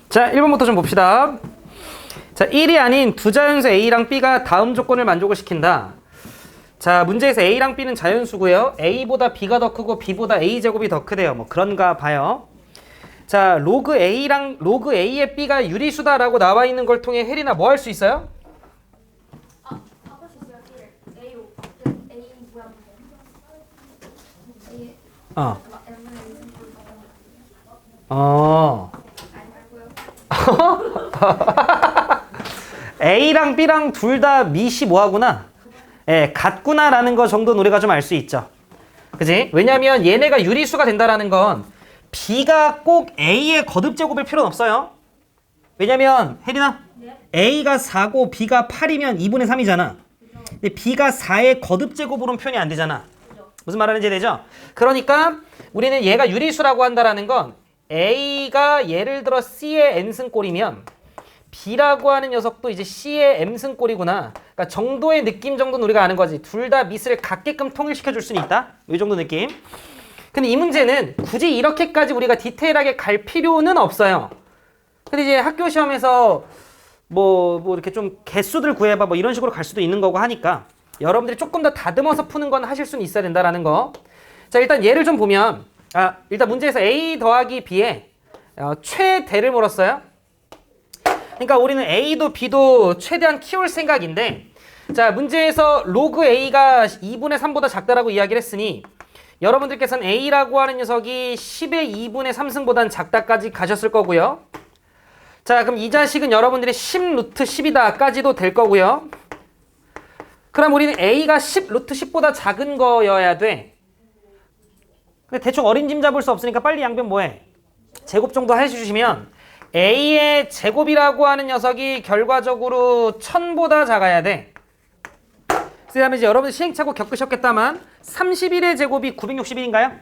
자, 1번부터 좀 봅시다. 자, 1이 아닌 두 자연수 A랑 B가 다음 조건을 만족을 시킨다. 자, 문제에서 A랑 B는 자연수고요. A보다 B가 더 크고 B보다 A제곱이 더 크대요. 뭐 그런가 봐요. 자, 로그 A의 B가 유리수다라고 나와 있는 걸 통해 혜리나 뭐 할 수 있어요? 바꿀 수 있어요. A 뭐야? A랑 B랑 둘 다 밑이 뭐하구나? 예, 같구나라는 거 정도는 우리가 좀 알 수 있죠. 그지? 왜냐면 얘네가 유리수가 된다라는 건 B가 꼭 A의 거듭 제곱일 필요는 없어요. 왜냐면 혜린아, 네. A가 4고 B가 8이면 2분의 3이잖아. 근데 B가 4의 거듭 제곱으로는 표현이 안 되잖아. 무슨 말하는지 되죠? 그러니까 우리는 얘가 유리수라고 한다라는 건 A가 예를 들어 C의 n승꼴이면 B라고 하는 녀석도 이제 C의 m승꼴이구나. 그러니까 정도의 느낌 정도는 우리가 아는 거지. 둘 다 밑을 같게끔 통일시켜 줄 수는 있다. 이 정도 느낌. 근데 이 문제는 굳이 이렇게까지 우리가 디테일하게 갈 필요는 없어요. 근데 이제 학교 시험에서 뭐 이렇게 좀 개수들 구해봐 뭐 이런 식으로 갈 수도 있는 거고 하니까 여러분들이 조금 더 다듬어서 푸는 건 하실 수는 있어야 된다라는 거. 자, 일단 예를 좀 보면 일단 문제에서 A 더하기 B에 최대를 물었어요. 그러니까 우리는 A도 B도 최대한 키울 생각인데, 자, 문제에서 로그 A가 2분의 3보다 작다라고 이야기를 했으니 여러분들께서는 A라고 하는 녀석이 10의 2분의 3승보다는 작다까지 가셨을 거고요. 자, 그럼 이 자식은 여러분들이 10 루트 10이다까지도 될 거고요. 그럼 우리는 A가 10 루트 10보다 작은 거여야 돼. 근데 대충 어림짐 잡을 수 없으니까 빨리 양변 뭐해? 제곱 정도 해주시면 A의 제곱이라고 하는 녀석이 결과적으로 1000보다 작아야 돼. 그 다음에 이제 여러분들 시행착오 겪으셨겠다만 31의 제곱이 961인가요?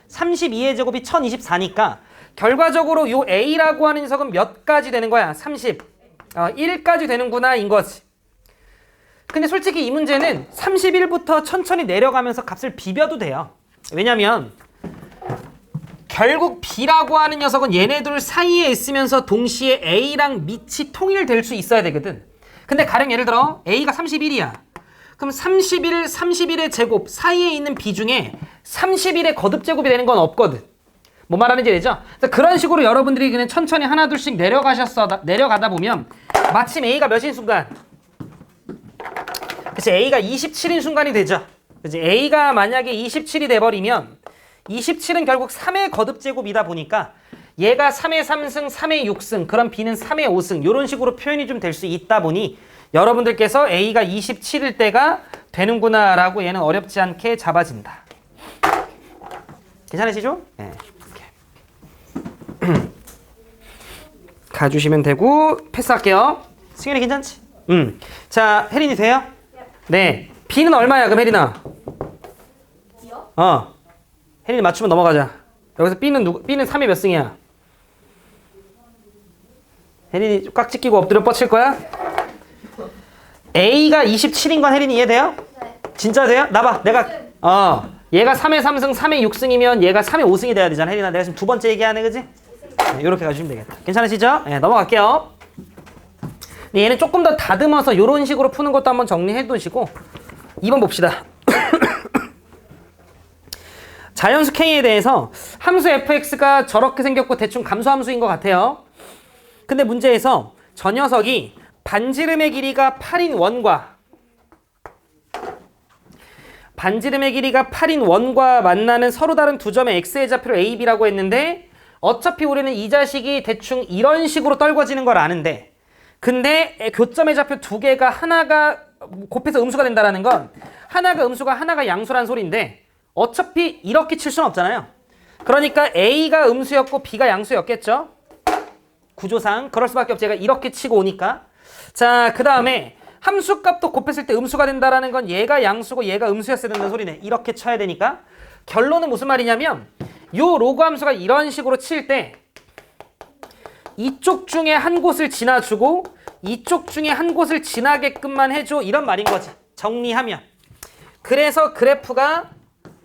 32의 제곱이 1024니까 결과적으로 요 A라고 하는 녀석은 몇 가지 되는 거야? 30. 1까지 되는구나 인 거지. 근데 솔직히 이 문제는 31부터 천천히 내려가면서 값을 비벼도 돼요. 왜냐면 결국 B라고 하는 녀석은 얘네들 사이에 있으면서 동시에 A랑 밑이 통일될 수 있어야 되거든. 근데 가령 예를 들어 A가 31이야. 그럼 31의 제곱 사이에 있는 B 중에 31의 거듭 제곱이 되는 건 없거든. 뭐 말하는지 되죠? 그런 식으로 여러분들이 그냥 천천히 하나둘씩 내려가다 보면 마침 A가 몇인 순간? 그치, A가 27인 순간이 되죠. 그치, A가 만약에 27이 돼버리면 27은 결국 3의 거듭 제곱이다 보니까 얘가 3의 3승, 3의 6승, 그럼 B는 3의 5승 이런 식으로 표현이 좀 될 수 있다 보니 여러분들께서 A가 27일 때가 되는구나 라고 얘는 어렵지 않게 잡아진다. 괜찮으시죠? 네. 가주시면 되고 패스할게요. 승현이 괜찮지? 자, 혜린이 돼요? 네. B는 얼마야 그럼 혜린아? B요? 혜린이 맞추면 넘어가자. 여기서 B는 3의 몇 승이야? 혜린이 꽉 찢기고 엎드려 뻗칠 거야? A가 27인 건 혜린이 이해돼요? 네. 진짜 돼요? 나봐. 내가 얘가 3의 3승, 3의 6승이면 얘가 3의 5승이 돼야 되잖아. 혜린아 내가 지금 두 번째 얘기하네 그지? 네, 이렇게 가주시면 되겠다. 괜찮으시죠? 네, 넘어갈게요. 근데 얘는 조금 더 다듬어서 이런 식으로 푸는 것도 한번 정리해 두시고 2번 봅시다. 자연수 K에 대해서 함수 fx가 저렇게 생겼고 대충 감소함수인 것 같아요. 근데 문제에서 저 녀석이 반지름의 길이가 8인 원과 만나는 서로 다른 두 점의 x의 좌표를 a, b라고 했는데 어차피 우리는 이 자식이 대충 이런 식으로 떨궈지는 걸 아는데 근데 교점의 좌표 두 개가 하나가 곱해서 음수가 된다는 건 하나가 음수가 하나가 양수란 소리인데 어차피 이렇게 칠 수는 없잖아요. 그러니까 A가 음수였고 B가 양수였겠죠. 구조상 그럴 수밖에 없지. 얘가 이렇게 치고 오니까. 자, 그 다음에 함수값도 곱했을 때 음수가 된다는 건 얘가 양수고 얘가 음수였어야 된다는 소리네. 이렇게 쳐야 되니까. 결론은 무슨 말이냐면 요 로그 함수가 이런 식으로 칠 때 이쪽 중에 한 곳을 지나주고 이쪽 중에 한 곳을 지나게끔만 해줘 이런 말인 거지. 정리하면. 그래서 그래프가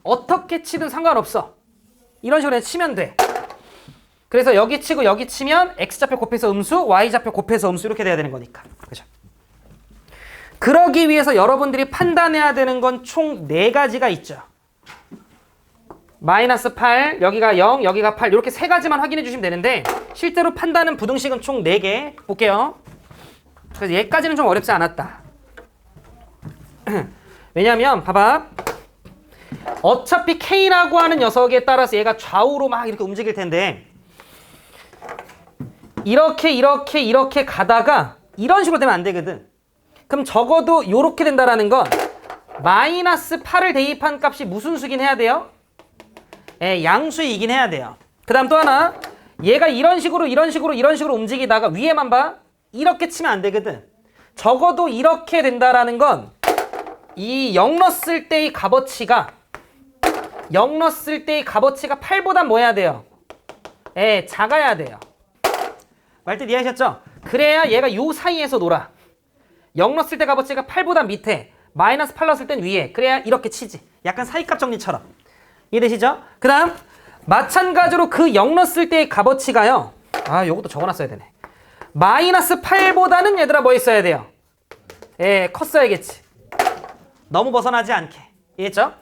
어떻게 치든 상관없어. 이런 식으로 치면 돼. 그래서 여기 치고 여기 치면 x좌표 곱해서 음수, y좌표 곱해서 음수 이렇게 돼야 되는 거니까. 그죠? 그러기 위해서 여러분들이 판단해야 되는 건 총 4가지가 있죠. 마이너스 8, 여기가 0, 여기가 8 이렇게 3가지만 확인해 주시면 되는데 실제로 판단은 부등식은 총 4개 볼게요. 그래서 얘까지는 좀 어렵지 않았다. 왜냐면 봐봐. 어차피 K라고 하는 녀석에 따라서 얘가 좌우로 막 이렇게 움직일 텐데 이렇게 가다가 이런 식으로 되면 안 되거든. 그럼 적어도 이렇게 된다라는 건 마이너스 8을 대입한 값이 무슨 수긴 해야 돼요? 양수이긴 해야 돼요. 그 다음 또 하나 얘가 이런 식으로 움직이다가 위에만 봐. 이렇게 치면 안 되거든. 적어도 이렇게 된다라는 건 이 0 넣었을 때의 값어치가 8보다 뭐 해야 돼요? 작아야 돼요. 말뜻 이해하셨죠? 그래야 얘가 요 사이에서 놀아. 0 넣었을 때 값어치가 8보다 밑에, 마이너스 8 넣었을 땐 위에. 그래야 이렇게 치지. 약간 사이값 정리처럼. 이해되시죠? 그 다음 마찬가지로 그 0 넣었을 때의 값어치가요. 요것도 적어놨어야 되네. 마이너스 8보다는 얘들아 뭐 있어야 돼요? 컸어야겠지. 너무 벗어나지 않게. 이해했죠?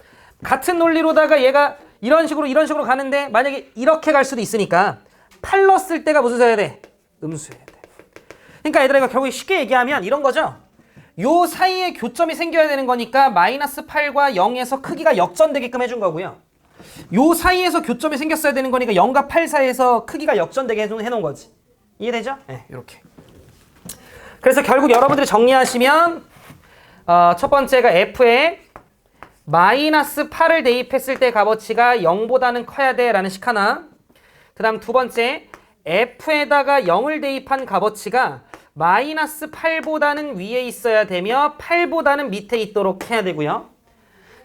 같은 논리로다가 얘가 이런 식으로 가는데 만약에 이렇게 갈 수도 있으니까 8 넣었을 때가 무슨 수여야 돼? 음수여야 돼. 그러니까 얘들아 이거 결국에 쉽게 얘기하면 이런 거죠. 요 사이에 교점이 생겨야 되는 거니까 마이너스 8과 0에서 크기가 역전되게끔 해준 거고요. 요 사이에서 교점이 생겼어야 되는 거니까 0과 8 사이에서 크기가 역전되게 해놓은 거지. 이해되죠? 네, 이렇게. 그래서 결국 여러분들이 정리하시면 첫 번째가 f에 마이너스 8을 대입했을 때 값어치가 0보다는 커야 돼 라는 식 하나. 그 다음 두 번째 f에다가 0을 대입한 값어치가 마이너스 8보다는 위에 있어야 되며 8보다는 밑에 있도록 해야 되고요.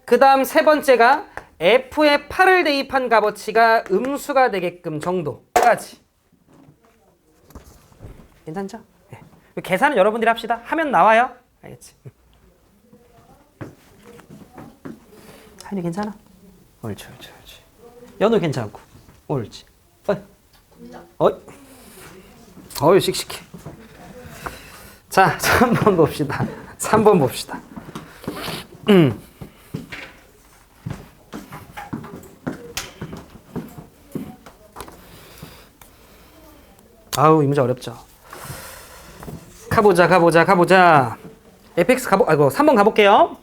그 다음 세 번째가 f에 8을 대입한 값어치가 음수가 되게끔 정도까지. 괜찮죠? 네. 계산은 여러분들이 합시다. 하면 나와요. 알겠지? 하니 괜찮아? 옳지. 연우 괜찮고. 옳지. 어이 씩씩해. 자, 3번 봅시다. 3번 봅시다. 이 문제 어렵죠. 가보자. fx 3번 가볼게요.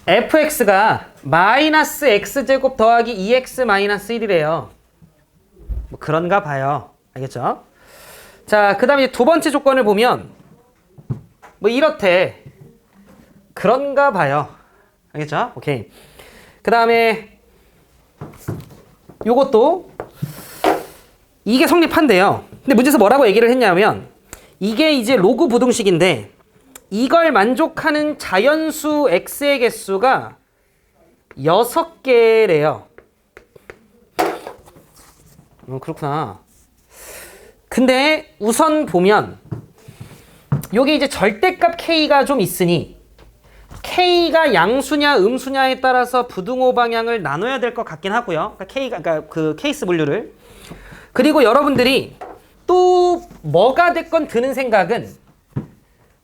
fx가 마이너스 x제곱 더하기 2x 마이너스 1이래요. 뭐 그런가 봐요. 알겠죠? 자, 그 다음에 두 번째 조건을 보면 뭐 이렇대. 그런가 봐요. 알겠죠? 오케이. 그 다음에 요것도 이게 성립한대요. 근데 문제에서 뭐라고 얘기를 했냐면 이게 이제 로그 부등식인데 이걸 만족하는 자연수 x의 개수가 6개래요. 그렇구나. 근데 우선 보면 요게 이제 절대값 k가 좀 있으니 k가 양수냐 음수냐에 따라서 부등호 방향을 나눠야 될 것 같긴 하고요. 그러니까 그 케이스 분류를. 그리고 여러분들이 또 뭐가 됐건 드는 생각은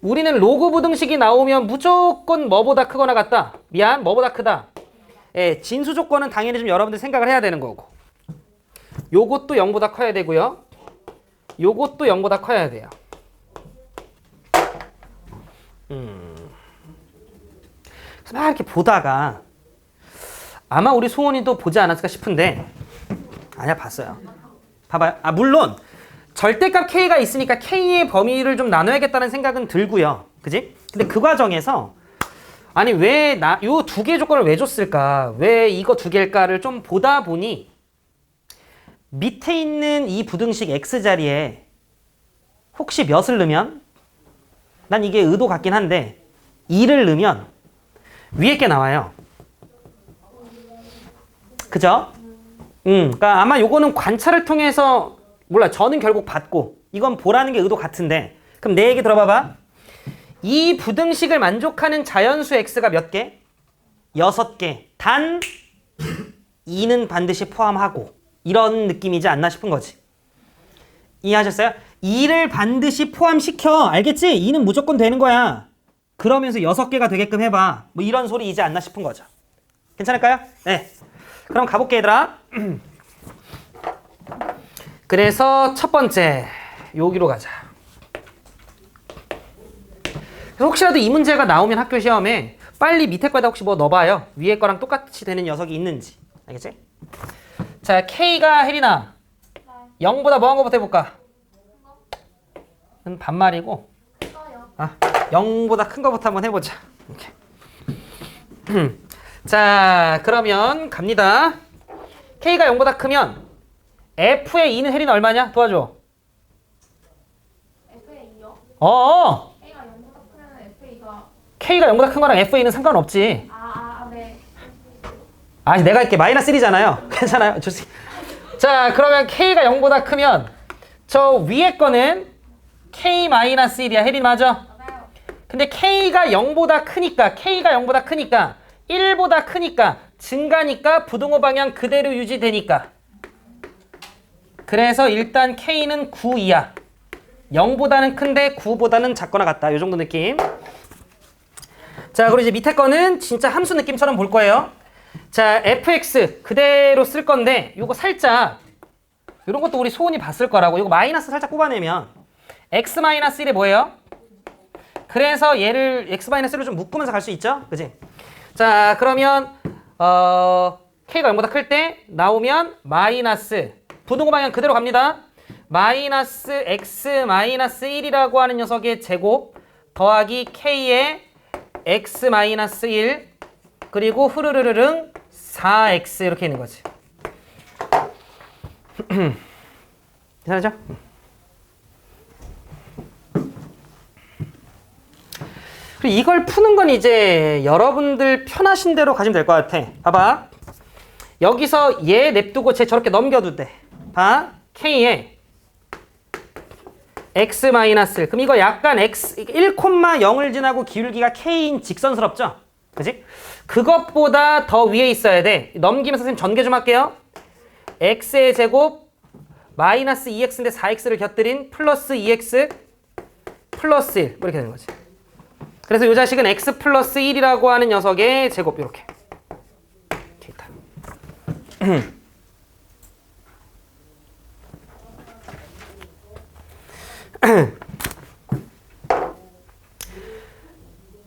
우리는 로그 부등식이 나오면 무조건 뭐보다 크거나 같다. 뭐보다 크다. 진수 조건은 당연히 좀 여러분들 생각을 해야 되는 거고. 요것도 0보다 커야 되고요. 요것도 0보다 커야 돼요. 그래서 막 이렇게 보다가 아마 우리 소원이도 보지 않았을까 싶은데 아니야, 봤어요. 봐봐요. 물론 절대값 k가 있으니까 k의 범위를 좀 나눠야겠다는 생각은 들고요. 그지? 근데 그 과정에서 아니 왜 요 두 개 조건을 왜 줬을까? 왜 이거 두 개일까를 좀 보다 보니 밑에 있는 이 부등식 x자리에 혹시 몇을 넣으면 난 이게 의도 같긴 한데 2를 넣으면 위에 게 나와요. 그죠? 그러니까 아마 요거는 관찰을 통해서 몰라. 저는 결국 받고 이건 보라는 게 의도 같은데 그럼 내 얘기 들어봐봐. 이 부등식을 만족하는 자연수 x가 몇 개? 6개. 단 2는 반드시 포함하고 이런 느낌이지 않나 싶은 거지. 이해하셨어요? 2를 반드시 포함시켜. 알겠지? 2는 무조건 되는 거야. 그러면서 6개가 되게끔 해봐. 뭐 이런 소리이지 않나 싶은 거죠. 괜찮을까요? 네. 그럼 가볼게 얘들아. 그래서 첫 번째 여기로 가자. 그래서 혹시라도 이 문제가 나오면 학교 시험에 빨리 밑에 거에다 혹시 뭐 넣어봐요. 위에 거랑 똑같이 되는 녀석이 있는지. 알겠지? 자, K가 혜린아 0보다 뭐한 거부터 해볼까? 반말이고 써요. 0보다 큰 거부터 한번 해보자. 이렇게. 자, 그러면 갑니다. K가 0보다 크면 F의 2는 혜린아 얼마냐? 도와줘. F의 2요? 어어. A가 0보다 크면 FA가 K가 0보다 큰 거랑 F의 2는 상관없지. 네. 아니 내가 이렇게 마이너스 1이잖아요. 괜찮아요. 좋습니다. 자, 그러면 K가 0보다 크면 저 위에 거는 K-1이야. 혜린 맞아? 맞아요. 근데 K가 0보다 크니까 1보다 크니까 증가니까 부등호 방향 그대로 유지되니까 그래서 일단 K는 9 이하 0보다는 큰데 9보다는 작거나 같다. 이 정도 느낌. 자, 그리고 이제 밑에 거는 진짜 함수 느낌처럼 볼 거예요. 자, fx 그대로 쓸 건데 요거 살짝 이런 것도 우리 소은이 봤을 거라고. 이거 마이너스 살짝 뽑아내면 x-1이 뭐예요? 그래서 얘를 x-1로 좀 묶으면서 갈 수 있죠? 그지? 자, 그러면 k가 0보다 클 때 나오면 마이너스 부등호 방향 그대로 갑니다. 마이너스 x-1이라고 하는 녀석의 제곱 더하기 k의 x-1 그리고 흐르르르릉 4x 이렇게 있는 거지. 괜찮죠? 그리고 이걸 푸는 건 이제 여러분들 편하신 대로 가시면 될 것 같아. 봐봐. 여기서 얘 냅두고 쟤 저렇게 넘겨도 돼. 봐. k에 x 마이너스. 그럼 이거 약간 x 1,0을 지나고 기울기가 k인 직선스럽죠? 그지? 그것보다 더 위에 있어야 돼. 넘기면서 선생님 전개 좀 할게요. x의 제곱 마이너스 2x인데 4x를 곁들인 플러스 2x 플러스 1 이렇게 되는 거지. 그래서 이 자식은 x 플러스 1이라고 하는 녀석의 제곱 이렇게 있다.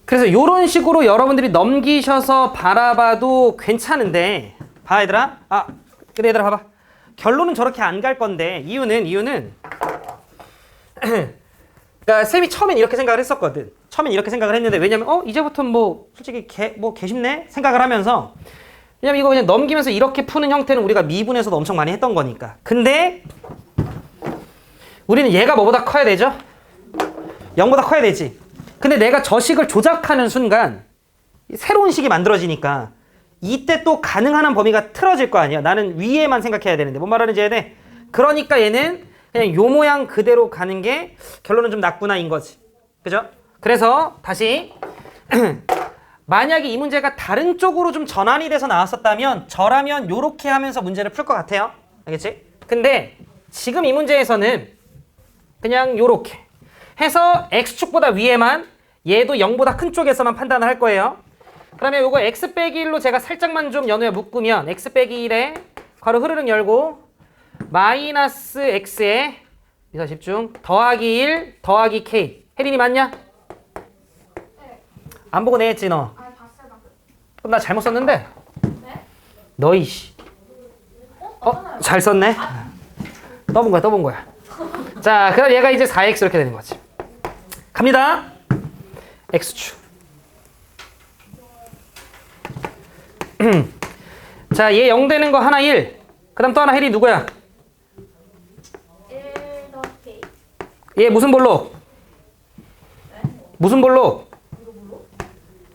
그래서 이런 식으로 여러분들이 넘기셔서 바라봐도 괜찮은데 봐 얘들아. 그래 얘들아 봐봐. 결론은 저렇게 안 갈 건데 이유는 그러니까 쌤이 처음엔 이렇게 생각을 했었거든. 처음엔 이렇게 생각을 했는데 왜냐면 이제부터 뭐 솔직히 개쉽네 생각을 하면서 왜냐면 이거 그냥 넘기면서 이렇게 푸는 형태는 우리가 미분에서도 엄청 많이 했던 거니까. 근데 우리는 얘가 뭐보다 커야 되죠? 0보다 커야 되지. 근데 내가 저 식을 조작하는 순간 새로운 식이 만들어지니까 이때 또 가능한 한 범위가 틀어질 거 아니야. 나는 위에만 생각해야 되는데 뭔 말하는지 해야 돼? 그러니까 얘는 그냥 요 모양 그대로 가는 게 결론은 좀 낫구나인 거지. 그죠? 그래서 다시 만약에 이 문제가 다른 쪽으로 좀 전환이 돼서 나왔었다면 저라면 요렇게 하면서 문제를 풀 것 같아요. 알겠지? 근데 지금 이 문제에서는 그냥 요렇게 해서 x축보다 위에만 얘도 0보다 큰 쪽에서만 판단을 할 거예요. 그러면 요거 x 빼기 1로 제가 살짝만 좀 연우에 묶으면 x 빼기 1에 괄호 흐르륵 열고 마이너스 x에 미사 집중 더하기 1 더하기 k. 혜린이 맞냐? 네. 안 보고 내했지 너? 봤어요. 그럼 나 잘못 썼는데? 네? 너희 씨. 잘 썼네. 떠본 거야. 자, 그럼 얘가 이제 4x 이렇게 되는 거지. 갑니다. x축. 자, 얘 0 되는 거 하나 1. 그 다음 또 하나 혜리 누구야? 1 더하기 K. 얘 무슨 볼록? 무슨 볼록?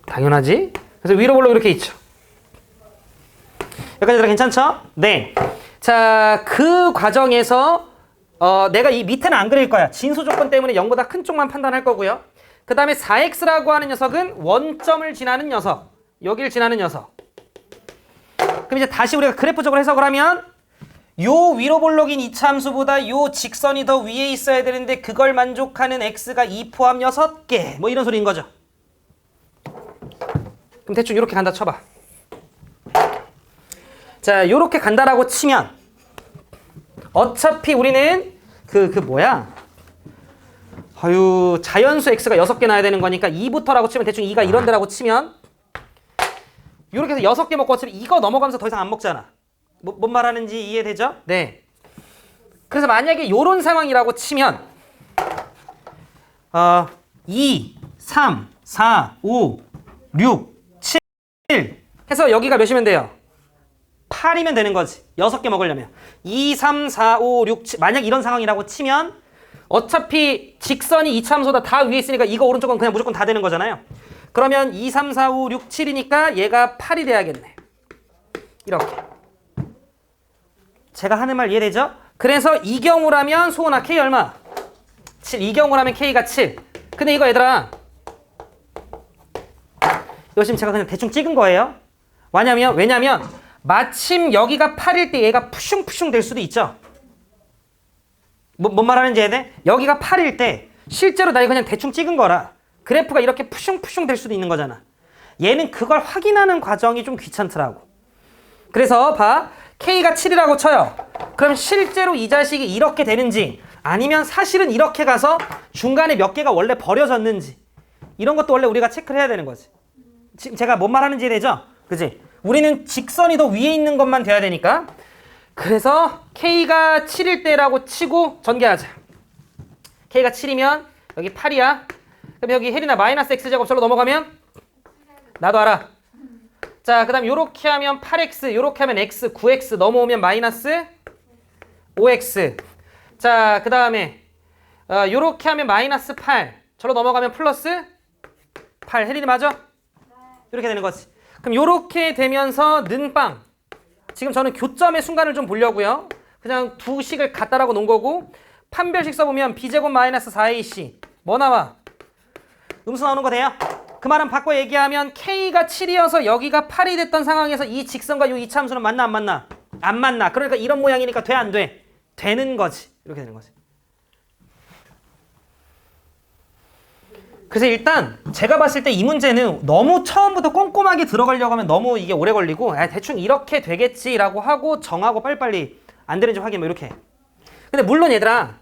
당연하지. 그래서 위로 볼록 이렇게 있죠. 여기까지 괜찮죠? 네. 자, 그 과정에서 내가 이 밑에는 안 그릴 거야. 진수 조건 때문에 0보다 큰 쪽만 판단할 거고요. 그 다음에 4x라고 하는 녀석은 원점을 지나는 녀석. 여길 지나는 녀석. 그 그럼 이제 다시 우리가 그래프적으로 해석을 하면 요 위로 볼록인 이차함수보다 요 직선이 더 위에 있어야 되는데 그걸 만족하는 x가 2 포함 6개 뭐 이런 소리인 거죠. 그럼 대충 이렇게 간다 쳐봐. 자, 요렇게 간다라고 치면 어차피 우리는 뭐야? 자연수 x가 6개 나야 되는 거니까 2부터라고 치면 대충 2가 이런 데라고 치면 요렇게 해서 6개 먹고 어차피 이거 넘어가면서 더 이상 안 먹잖아. 뭔 말하는지 이해되죠? 네. 그래서 만약에 요런 상황이라고 치면 2, 3, 4, 5, 6, 7 해서 여기가 몇이면 돼요? 8이면 되는 거지. 6개 먹으려면 2, 3, 4, 5, 6, 7 만약 이런 상황이라고 치면 어차피 직선이 이차함수보다 다 위에 있으니까 이거 오른쪽은 그냥 무조건 다 되는 거잖아요. 그러면 2, 3, 4, 5, 6, 7이니까 얘가 8이 돼야겠네. 이렇게. 제가 하는 말 이해되죠? 그래서 이 경우라면 소은아 K 얼마? 7. 이 경우라면 K가 7. 근데 이거 얘들아 이거 지금 제가 그냥 대충 찍은 거예요. 왜냐면 마침 여기가 8일 때 얘가 푸슝푸슝 될 수도 있죠. 뭔 말하는지 이해돼? 여기가 8일 때 실제로 나 이거 그냥 대충 찍은 거라 그래프가 이렇게 푸슝푸슝 될 수도 있는 거잖아. 얘는 그걸 확인하는 과정이 좀 귀찮더라고. 그래서 봐. K가 7이라고 쳐요. 그럼 실제로 이 자식이 이렇게 되는지 아니면 사실은 이렇게 가서 중간에 몇 개가 원래 버려졌는지 이런 것도 원래 우리가 체크를 해야 되는 거지. 지금 제가 뭔 말하는지 이해되죠? 그치? 우리는 직선이 더 위에 있는 것만 돼야 되니까 그래서 K가 7일 때라고 치고 전개하자. K가 7이면 여기 8이야. 그럼 여기 혜린아 마이너스 x제곱 절로 넘어가면 나도 알아. 자, 그 다음 요렇게 하면 8x, 요렇게 하면 x, 9x 넘어오면 마이너스 5x. 자, 그 다음에 요렇게 하면 마이너스 8 절로 넘어가면 플러스 8. 혜린이 맞아? 이렇게 되는 거지. 그럼 요렇게 되면서 는빵. 지금 저는 교점의 순간을 좀 보려고요. 그냥 두 식을 갖다라고 놓은 거고 판별식 써보면 b제곱 마이너스 4ac 뭐 나와? 음수 나오는 거 돼요? 그 말은 바꿔 얘기하면 K가 7이어서 여기가 8이 됐던 상황에서 이 직선과 이 이차함수는 만나 안 만나? 안 만나. 그러니까 이런 모양이니까 돼 안 돼? 되는 거지. 이렇게 되는 거지. 그래서 일단 제가 봤을 때 이 문제는 너무 처음부터 꼼꼼하게 들어가려고 하면 너무 이게 오래 걸리고 대충 이렇게 되겠지라고 하고 정하고 빨리빨리 안 되는지 확인 뭐 이렇게. 근데 물론 얘들아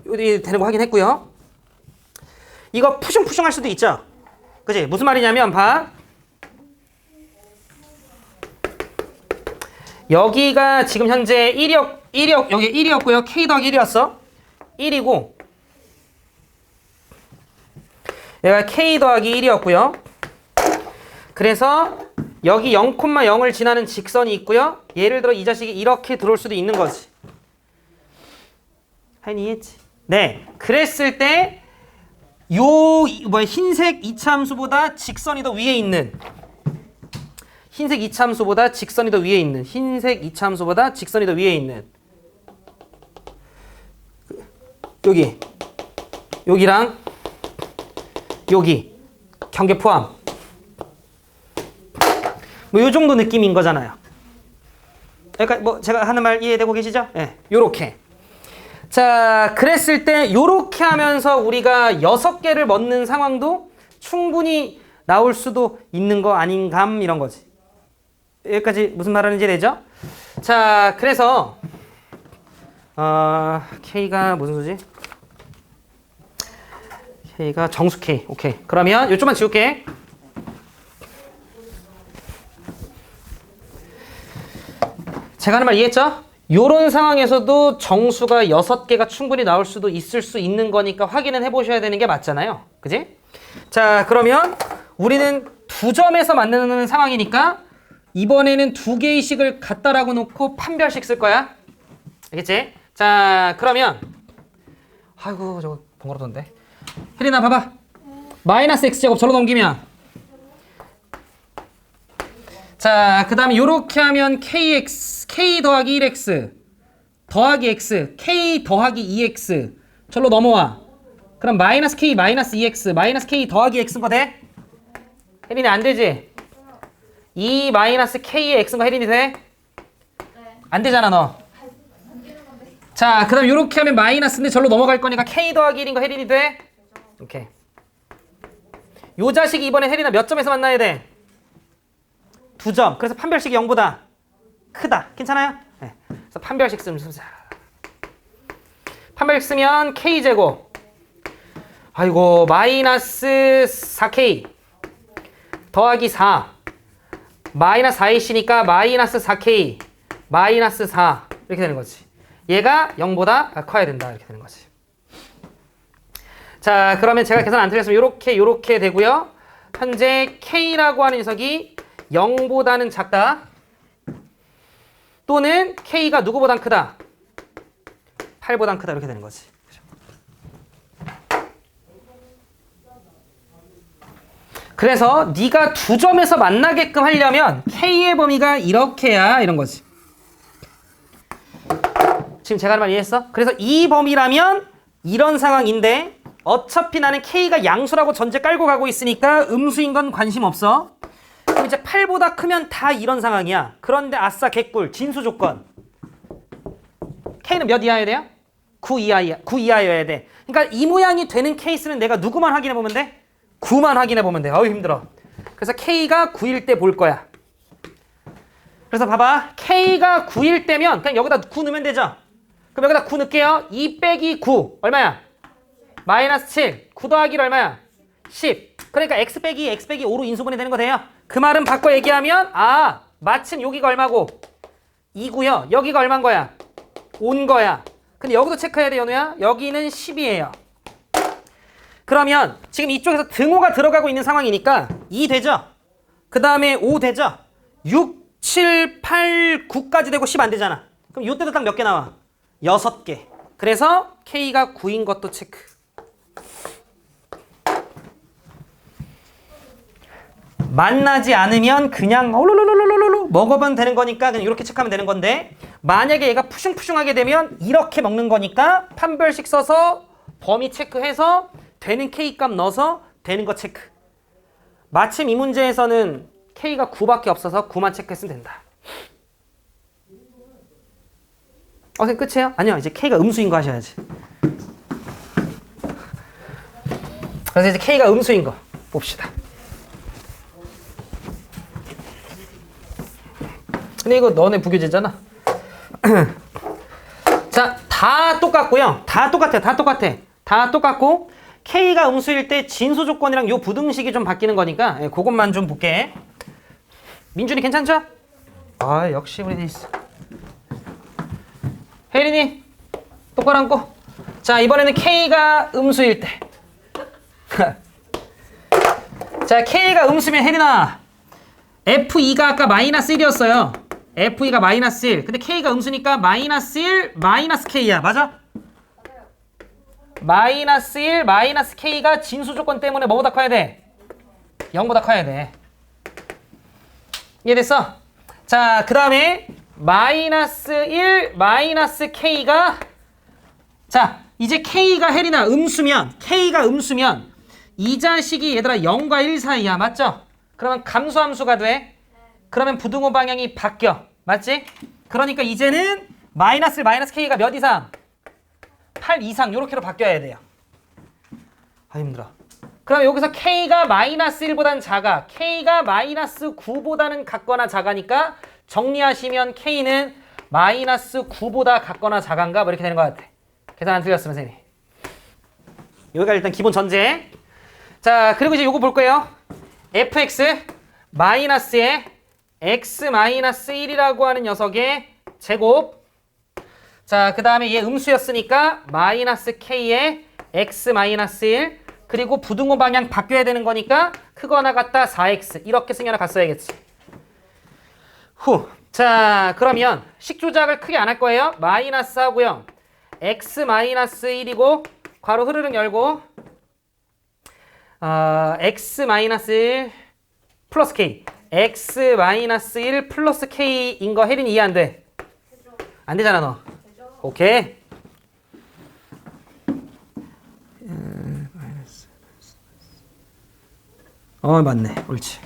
되는 거 확인했고요. 이거 푸슝푸슝 할 수도 있죠. 그치? 무슨 말이냐면 봐. 여기가 지금 현재 1이었 여기 1이었고요. K 더하기 1이었어. 1이고 얘가 K 더하기 1이었고요. 그래서 여기 0,0을 지나는 직선이 있고요. 예를 들어 이 자식이 이렇게 들어올 수도 있는 거지. 하인이 이해했지? 네. 그랬을 때 흰색 이차함수보다 직선이 더 위에 있는 흰색 이차함수보다 직선이 더 위에 있는 흰색 이차함수보다 직선이 더 위에 있는 여기랑 여기 경계 포함 뭐 요 정도 느낌인 거잖아요. 그러니까 뭐 제가 하는 말 이해되고 계시죠? 예. 네, 요렇게. 자, 그랬을 때 요렇게 하면서 우리가 6개를 먹는 상황도 충분히 나올 수도 있는 거 아닌감 이런 거지. 여기까지 무슨 말하는지 되죠? 자, 그래서 K가 무슨 수지? K가 정수 K. 오케이. 그러면 요쪽만 지울게. 제가 하는 말 이해했죠? 요런 상황에서도 정수가 6개가 충분히 나올 수도 있을 수 있는 거니까 확인은 해보셔야 되는 게 맞잖아요. 그지? 자, 그러면 우리는 2점에서 만드는 상황이니까 이번에는 2개의 식을 갖다라고 놓고 판별식 쓸 거야. 알겠지? 자, 그러면 아이고 저거 번거롭던데. 혜린아 봐봐. 마이너스 x제곱 절로 넘기면 자, 그 다음에 요렇게 하면 K 더하기 1x 더하기 x K 더하기 2x 절로 넘어와. 그럼 마이너스 K 마이너스 2x 마이너스 K 더하기 x인 거 돼? 혜린이 안 되지? 2 마이너스 k의 x인 거 혜린이 돼? 네. 안 되잖아 너. 안되는 건데. 자 그럼 이렇게 하면 마이너스인데 절로 넘어갈 거니까 k 더하기 1인 거 혜린이 돼? 오케이. 요 자식이 이번에 혜린아 몇 점에서 만나야 돼? 2점. 그래서 판별식이 0보다 크다. 괜찮아요? 네. 그래서 판별식 쓰면 판별식 쓰면 k제곱 아이고 마이너스 4k 더하기 4 마이너스 4이시니까 마이너스 4k 마이너스 4 이렇게 되는 거지. 얘가 0보다 커야 된다 이렇게 되는 거지. 자 그러면 제가 계산 안 틀렸으면 요렇게 되고요. 현재 k라고 하는 녀석이 0보다는 작다 또는 k가 누구보단 크다 8보단 크다 이렇게 되는 거지. 그래서 네가 2점에서 만나게끔 하려면 k의 범위가 이렇게야 이런 거지. 지금 제가 하는 말 이해했어? 그래서 이 범위라면 이런 상황인데 어차피 나는 k가 양수라고 전제 깔고 가고 있으니까 음수인 건 관심 없어. 그럼 이제 8보다 크면 다 이런 상황이야. 그런데 아싸 개꿀 진수 조건. k는 몇 이하여야 돼요? 9 이하여야 돼. 그러니까 이 모양이 되는 케이스는 내가 누구만 확인해 보면 돼? 9만 확인해 보면 돼. 어우 힘들어. 그래서 k가 9일 때 볼 거야. 그래서 봐봐. k가 9일 때면 그냥 여기다 9 넣으면 되죠? 그럼 여기다 9 넣을게요. 2 빼기 9 얼마야? 마이너스 7. 9 더하기 1 얼마야? 10. 그러니까 x 빼기 5로 인수분해 되는 거 돼요? 그 말은 바꿔 얘기하면 마침 여기가 얼마고? 2고요. 여기가 얼마인 거야? 5인 거야. 근데 여기도 체크해야 돼 연우야. 여기는 10이에요. 그러면 지금 이쪽에서 등호가 들어가고 있는 상황이니까 2 되죠? 그 다음에 5 되죠? 6, 7, 8, 9까지 되고 10 안 되잖아. 그럼 이때도 딱 몇 개 나와? 6개. 그래서 K가 9인 것도 체크. 만나지 않으면 그냥 올로로로로로 먹으면 되는 거니까 그냥 이렇게 체크하면 되는 건데 만약에 얘가 푸슝푸슝하게 되면 이렇게 먹는 거니까 판별식 써서 범위 체크해서 되는 K값 넣어서 되는 거 체크. 마침 이 문제에서는 K가 9밖에 없어서 9만 체크했으면 된다. 그냥 끝이에요? 아니요. 이제 K가 음수인 거 하셔야지. 그래서 이제 K가 음수인 거 봅시다. 근데 이거 너네 부교재잖아. 자, 다 똑같고요. 다 똑같고 K가 음수일 때 진수 조건이랑 요 부등식이 좀 바뀌는 거니까 그것만 좀 볼게. 민준이 괜찮죠? 역시 우리 있어. 혜린이 똑바로 앉고. 자, 이번에는 K가 음수일 때. 자, K가 음수면 혜린아 F2가 아까 마이너스 1이었어요. F2가 마이너스 1. 근데 K가 음수니까 마이너스 1, 마이너스 K야. 맞아? 마이너스 1, 마이너스 K가 진수 조건 때문에 뭐보다 커야 돼? 0보다 커야 돼. 이해됐어? 자, 그 다음에 마이너스 1, 마이너스 K가 자, 이제 K가 혜린아 K가 음수면 이 자식이 얘들아 0과 1 사이야. 맞죠? 그러면 감소함수가 돼. 그러면 부등호 방향이 바뀌어. 맞지? 그러니까 이제는 마이너스 1, 마이너스 K가 몇 이상? 8 이상 요렇게로 바뀌어야 돼요. 힘들어. 그럼 여기서 K가 마이너스 1보다는 작아. K가 마이너스 9보다는 같거나 작으니까 정리하시면 K는 마이너스 9보다 같거나 작은가 뭐 이렇게 되는 것 같아. 계산 안 틀렸으면 선생님. 여기가 일단 기본 전제. 자, 그리고 이제 요거 볼 거예요. fx 마이너스의 x 마이너스 1이라고 하는 녀석의 제곱. 자, 그 다음에 얘 음수였으니까 마이너스 k의 x 마이너스 1 그리고 부등호 방향 바뀌어야 되는 거니까 크거나 같다 4x 이렇게 생겨나 갔어야겠지. 자, 그러면 식 조작을 크게 안 할 거예요. 마이너스 하고요. x 마이너스 1이고 괄호 흐르륵 열고 x 마이너스 1 플러스 k x 마이너스 1 플러스 k인 거 혜린이 이해 안 돼? 안 되잖아 너. 오케이. 맞네. 옳지.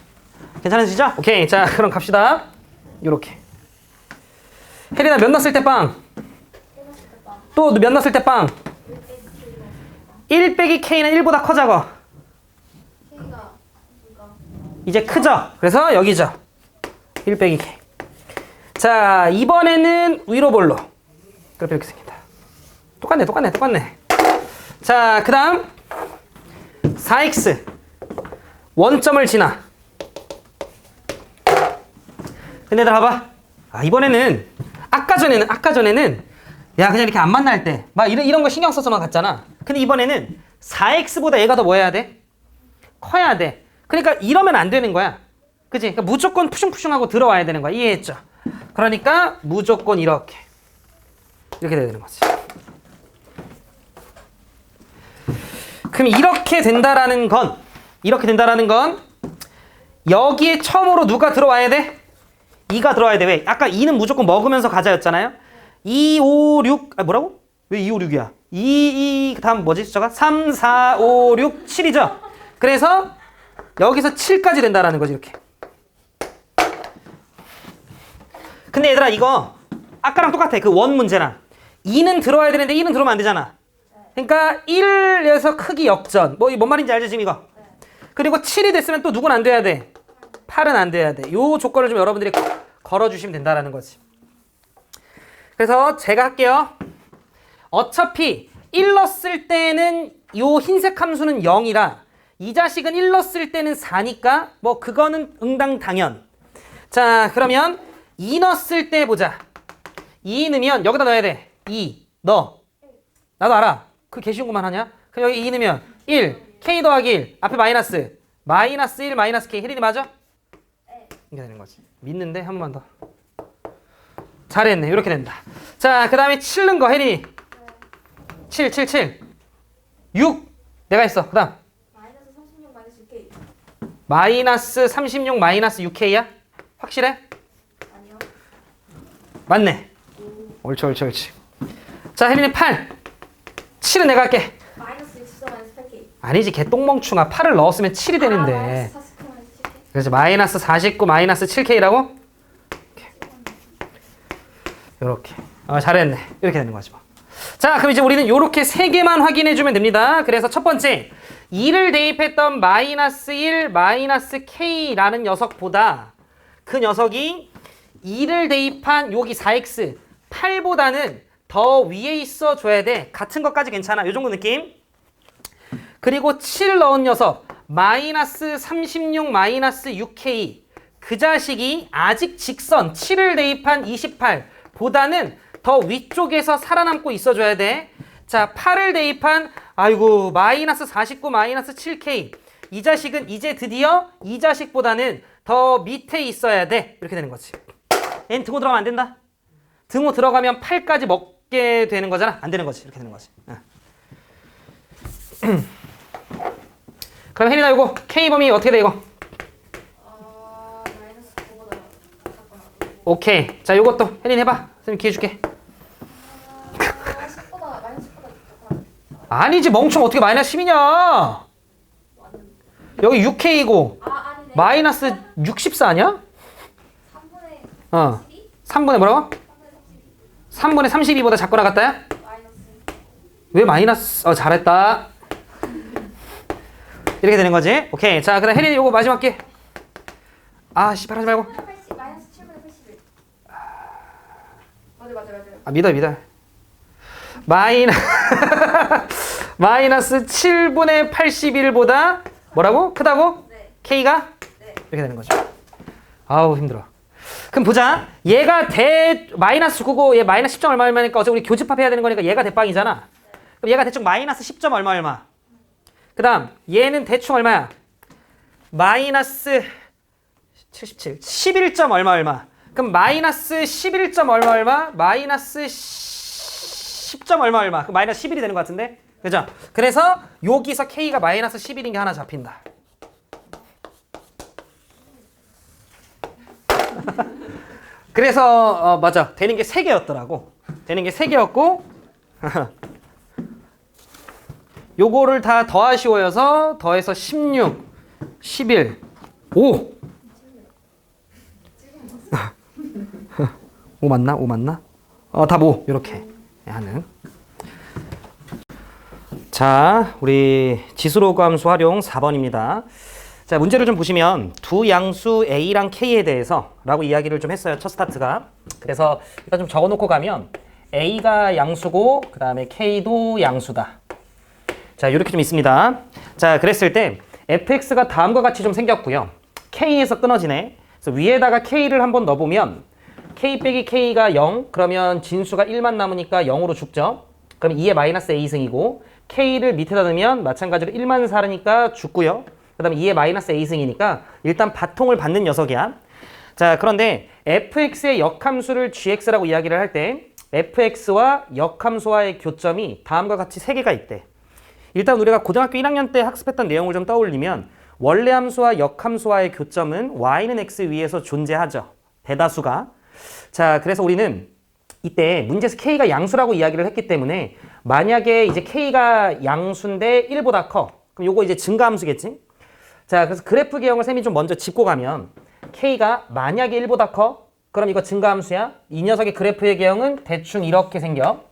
괜찮으시죠? 오케이. 자, 그럼 갑시다. 요렇게. 혜린아 몇 넣었을 때 빵? 또 몇 넣었을 때 빵? 1 빼기 K는 1보다 커 작아? K가 이제 크죠? 그래서 여기죠. 1 빼기 K. 자, 이번에는 위로 볼로. 그렇게 이렇게 생긴다. 똑같네. 자, 그 다음 4x 원점을 지나. 근데 얘들아 봐봐. 이번에는 아까 전에는 야 그냥 이렇게 안 만날 때 막 이런 거 신경 써서만 갔잖아. 근데 이번에는 4x보다 얘가 더 뭐 해야 돼? 커야 돼. 그러니까 이러면 안 되는 거야. 그치? 그러니까 무조건 푸슝푸슝하고 들어와야 되는 거야. 이해했죠? 그러니까 무조건 이렇게 돼야 되는 거지. 그럼 이렇게 된다라는 건 여기에 처음으로 누가 들어와야 돼? 2가 들어와야 돼. 왜? 아까 2는 무조건 먹으면서 가자였잖아요. 2, 5, 6 뭐라고? 왜 2, 5, 6이야? 2, 다음 뭐지 숫자가? 3, 4, 5, 6, 7이죠? 그래서 여기서 7까지 된다라는 거지 이렇게. 근데 얘들아 이거 아까랑 똑같아. 그 원 문제랑 2는 들어와야 되는데 2는 들어오면 안 되잖아. 그러니까 1에서 크기 역전. 뭔 말인지 알죠 지금 이거? 그리고 7이 됐으면 또 누군 안 돼야 돼? 8은 안 돼야 돼. 요 조건을 좀 여러분들이 걸어주시면 된다라는 거지. 그래서 제가 할게요. 어차피 1 넣었을 때는 요 흰색 함수는 0이라 이 자식은 1 넣었을 때는 4니까 뭐 그거는 응당당연. 자 그러면 2 넣었을 때 보자. 2 넣으면 여기다 넣어야 돼. 2 넣어. 나도 알아. 그 개쉬운 것만 하냐? 그럼 여기 2 넣으면 1 K 더하기 1 앞에 마이너스 1 마이너스 K. 혜린이 맞아? 이렇게 되는 거지. 믿는데 한 번만 더. 잘했네. 이렇게 된다. 자, 그 다음에 7 넣은 거 혜린이. 7. 6. 내가 했어. 그 다음. 마이너스 36 마이너스 6K. 마이너스 36 마이너스 6K야? 확실해? 아니요. 맞네. 옳지. 자, 혜린이 8. 7은 내가 할게. 마이너스 64 마이너스 8K. 아니지, 개똥멍충아. 8을 넣었으면 7이 되는데. 마이너스 49 마이너스 7K. 그래서 마이너스 49 마이너스 7K라고? 이렇게. 잘했네. 이렇게 되는 거지 뭐. 자, 그럼 이제 우리는 이렇게 세 개만 확인해 주면 됩니다. 그래서 첫 번째 2를 대입했던 마이너스 1 마이너스 K라는 녀석보다 그 녀석이 2를 대입한 여기 4X 8보다는 더 위에 있어 줘야 돼. 같은 것까지 괜찮아. 요 정도 느낌. 그리고 7 넣은 녀석 마이너스 36 마이너스 6K 그 자식이 아직 직선 7을 대입한 28 보다는 더 위쪽에서 살아남고 있어줘야 돼. 자, 8을 대입한 마이너스 49 마이너스 7K 이 자식은 이제 드디어 이 자식보다는 더 밑에 있어야 돼. 이렇게 되는 거지. N 등호 들어가면 안 된다. 등호 들어가면 8까지 먹게 되는 거잖아. 안 되는 거지. 이렇게 되는 거지. 그럼 혜린아 이거 K 범위 어떻게 돼 이거? 마이너스 9보다 작거나. 오케이. 자, 요것도 혜린 해봐. 선생님 기회 줄게. 10보다 마이너스 10보다 작거나. 아니지 멍청 어떻게 마이너스 10이냐? 여기 6K이고 아니네. 마이너스 64 아니야? 3분의 12? 3분의 뭐라고? 3분의 32. 3분의 32보다 작거나 같다야? 마이너스. 왜 마이너스? 잘했다. 이렇게 되는 거지. 오케이. 자, 그다음 혜린이 요거 마지막 기회. 씨발 하지 말고. 80, 마이너스 7분의 81. 맞아요. 믿어. 마이너스 7분의 81보다 뭐라고? 크다고? 네. K가? 네. 이렇게 되는 거죠. 아우 힘들어. 그럼 보자. 얘가 마이너스 9고 얘 마이너스 10점 얼마니까 어차피 우리 교집합해야 되는 거니까 얘가 대빵이잖아. 그럼 얘가 대충 마이너스 10점 얼마. 그 다음 얘는 대충 얼마야? 마이너스 77 11점 얼마. 그럼 마이너스 11점 얼마 마이너스 10점 얼마 그럼 마이너스 11이 되는 것 같은데 그죠? 그래서 여기서 K가 마이너스 11인 게 하나 잡힌다. 그래서 맞아. 되는 게 3개였더라고. 되는 게 3개였고 요거를 다 더하시오여서 더해서 16 11 5 5 맞나? 5 맞나? 답 5 이렇게 하는. 자, 우리 지수로그 함수 활용 4번입니다. 자, 문제를 좀 보시면 두 양수 A랑 K에 대해서 라고 이야기를 좀 했어요. 첫 스타트가. 그래서 일단 좀 적어놓고 가면 A가 양수고 그 다음에 K도 양수다. 자, 이렇게 좀 있습니다. 자, 그랬을 때 fx가 다음과 같이 좀 생겼고요. K에서 끊어지네. 그래서 위에다가 K를 한번 넣어보면 K 빼기 K가 0, 그러면 진수가 1만 남으니까 0으로 죽죠. 그럼 2의 마이너스 A승이고 K를 밑에다 넣으면 마찬가지로 1만 살으니까 죽고요. 그 다음에 2의 마이너스 A승이니까 일단 바통을 받는 녀석이야. 자, 그런데 fx의 역함수를 gx라고 이야기를 할 때 fx와 역함수와의 교점이 다음과 같이 3개가 있대. 일단 우리가 고등학교 1학년 때 학습했던 내용을 좀 떠올리면 원래 함수와 역함수와의 교점은 y는 x 위에서 존재하죠. 대다수가. 자, 그래서 우리는 이때 문제에서 k가 양수라고 이야기를 했기 때문에 만약에 이제 k가 양수인데 1보다 커. 그럼 요거 이제 증가함수겠지? 자, 그래서 그래프 개형을 쌤이 좀 먼저 짚고 가면 k가 만약에 1보다 커. 그럼 이거 증가함수야. 이 녀석의 그래프의 개형은 대충 이렇게 생겨.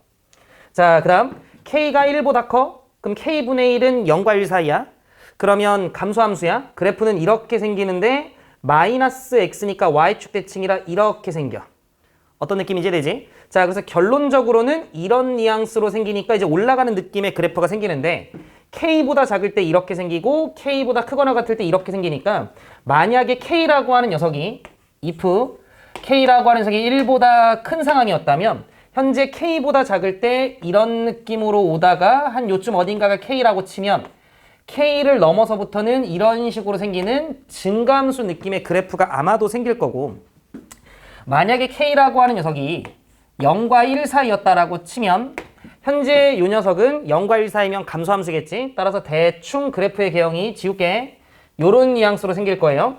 자, 그 다음 k가 1보다 커. 그럼 k분의 1은 0과 1 사이야. 그러면 감소함수야. 그래프는 이렇게 생기는데 마이너스 x니까 y축 대칭이라 이렇게 생겨. 어떤 느낌인지 되지? 자, 그래서 결론적으로는 이런 뉘앙스로 생기니까 이제 올라가는 느낌의 그래프가 생기는데 K보다 작을 때 이렇게 생기고 K보다 크거나 같을 때 이렇게 생기니까 만약에 K라고 하는 녀석이 if K라고 하는 녀석이 1보다 큰 상황이었다면 현재 K보다 작을 때 이런 느낌으로 오다가 한 요쯤 어딘가가 K라고 치면 K를 넘어서부터는 이런 식으로 생기는 증가함수 느낌의 그래프가 아마도 생길 거고 만약에 K라고 하는 녀석이 0과 1 사이였다라고 치면 현재 이 녀석은 0과 1 사이면 감소함수겠지. 따라서 대충 그래프의 개형이 지울게 요런 뉘앙스로 생길 거예요.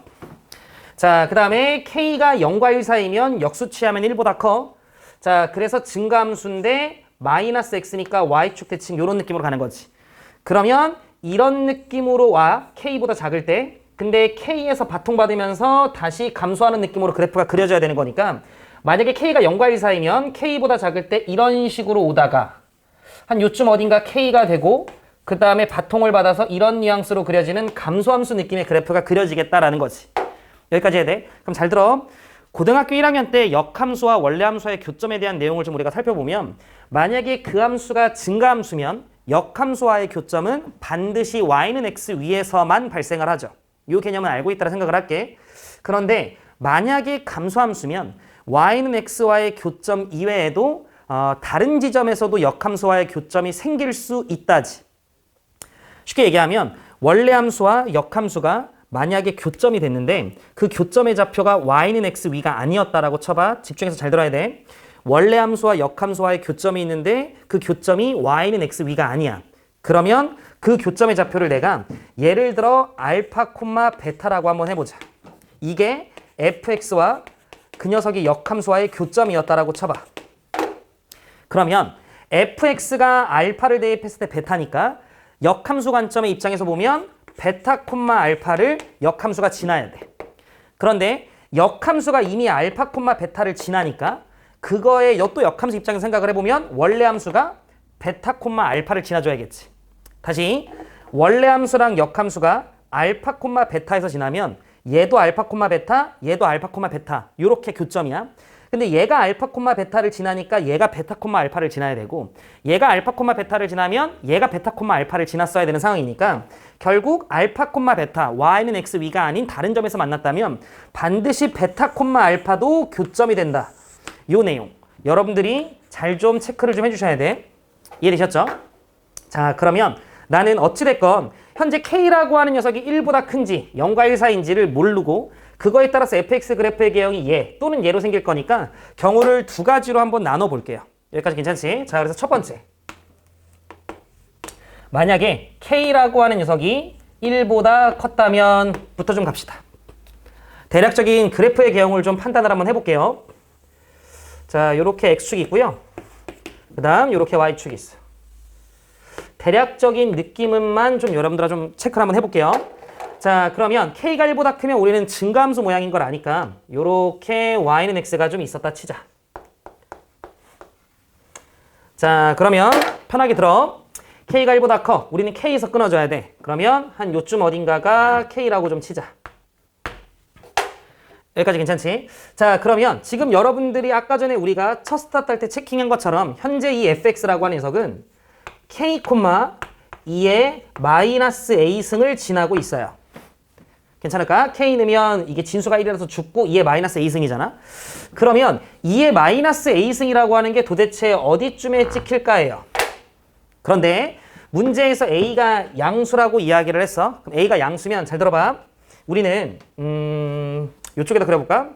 자, 그 다음에 K가 0과 1 사이면 역수치하면 1보다 커. 자, 그래서 증가함수인데 마이너스 x니까 y축 대칭 요런 느낌으로 가는 거지. 그러면 이런 느낌으로 와. K보다 작을 때. 근데 K에서 바통받으면서 다시 감소하는 느낌으로 그래프가 그려져야 되는 거니까 만약에 K가 0과 1 사이면 K보다 작을 때 이런 식으로 오다가 한 요쯤 어딘가 K가 되고 그 다음에 바통을 받아서 이런 뉘앙스로 그려지는 감소함수 느낌의 그래프가 그려지겠다라는 거지. 여기까지 해야 돼. 그럼 잘 들어. 고등학교 1학년 때 역함수와 원래함수의 교점에 대한 내용을 좀 우리가 살펴보면 만약에 그 함수가 증가함수면 역함수와의 교점은 반드시 y는 x 위에서만 발생을 하죠. 이 개념은 알고 있다고 생각을 할게. 그런데 만약에 감소함수면 y는 x와의 교점 이외에도 다른 지점에서도 역함수와의 교점이 생길 수 있다지. 쉽게 얘기하면 원래 함수와 역함수가 만약에 교점이 됐는데 그 교점의 좌표가 y는 x 위가 아니었다라고 쳐봐. 집중해서 잘 들어야 돼. 원래 함수와 역함수와의 교점이 있는데 그 교점이 y는 x 위가 아니야. 그러면 그 교점의 좌표를 내가 예를 들어 알파, 베타라고 한번 해보자. 이게 fx와 그 녀석이 역함수와의 교점이었다라고 쳐봐. 그러면 fx가 알파를 대입했을 때 베타니까 역함수 관점의 입장에서 보면 베타, 알파를 역함수가 지나야 돼. 그런데 역함수가 이미 알파, 베타를 지나니까 그거에 또 역함수 입장에서 생각을 해보면 원래 함수가 베타, 알파를 지나줘야겠지. 다시 원래 함수랑 역함수가 알파, 베타에서 지나면 얘도 알파, 베타, 얘도 알파, 베타 이렇게 교점이야. 근데 얘가 알파, 베타를 지나니까 얘가 베타, 알파를 지나야 되고 얘가 알파, 베타를 지나면 얘가 베타, 알파를 지났어야 되는 상황이니까 결국 알파, 베타, y는 x 위가 아닌 다른 점에서 만났다면 반드시 베타, 알파도 교점이 된다. 이 내용 여러분들이 잘 좀 체크를 좀 해주셔야 돼. 이해되셨죠? 자, 그러면 나는 어찌됐건 현재 K라고 하는 녀석이 1보다 큰지 0과 1 사이인지를 모르고 그거에 따라서 fx 그래프의 개형이 얘 또는 얘로 생길 거니까 경우를 두 가지로 한번 나눠 볼게요. 여기까지 괜찮지? 자, 그래서 첫 번째. 만약에 K라고 하는 녀석이 1보다 컸다면 부터 좀 갑시다. 대략적인 그래프의 개형을 좀 판단을 한번 해볼게요. 자, 요렇게 x축이 있고요. 그 다음 요렇게 y축이 있어요. 대략적인 느낌은만 좀 여러분들 좀 체크를 한번 해볼게요. 자, 그러면 K가 1보다 크면 우리는 증가함수 모양인 걸 아니까 요렇게 y는 x가 좀 있었다 치자. 자, 그러면 편하게 들어. K가 1보다 커. 우리는 K에서 끊어줘야 돼. 그러면 한 요쯤 어딘가가 K라고 좀 치자. 여기까지 괜찮지? 자, 그러면 지금 여러분들이 아까 전에 우리가 첫 스타트 할 때 체킹한 것처럼 현재 이 fx라고 하는 녀석은 K, 2의 마이너스 A승을 지나고 있어요. 괜찮을까? K 넣으면 이게 진수가 1이라서 죽고 2의 마이너스 A승이잖아. 그러면 2의 마이너스 A승이라고 하는 게 도대체 어디쯤에 찍힐까예요. 그런데 문제에서 A가 양수라고 이야기를 했어. 그럼 A가 양수면 잘 들어봐. 우리는 이쪽에다 그려볼까?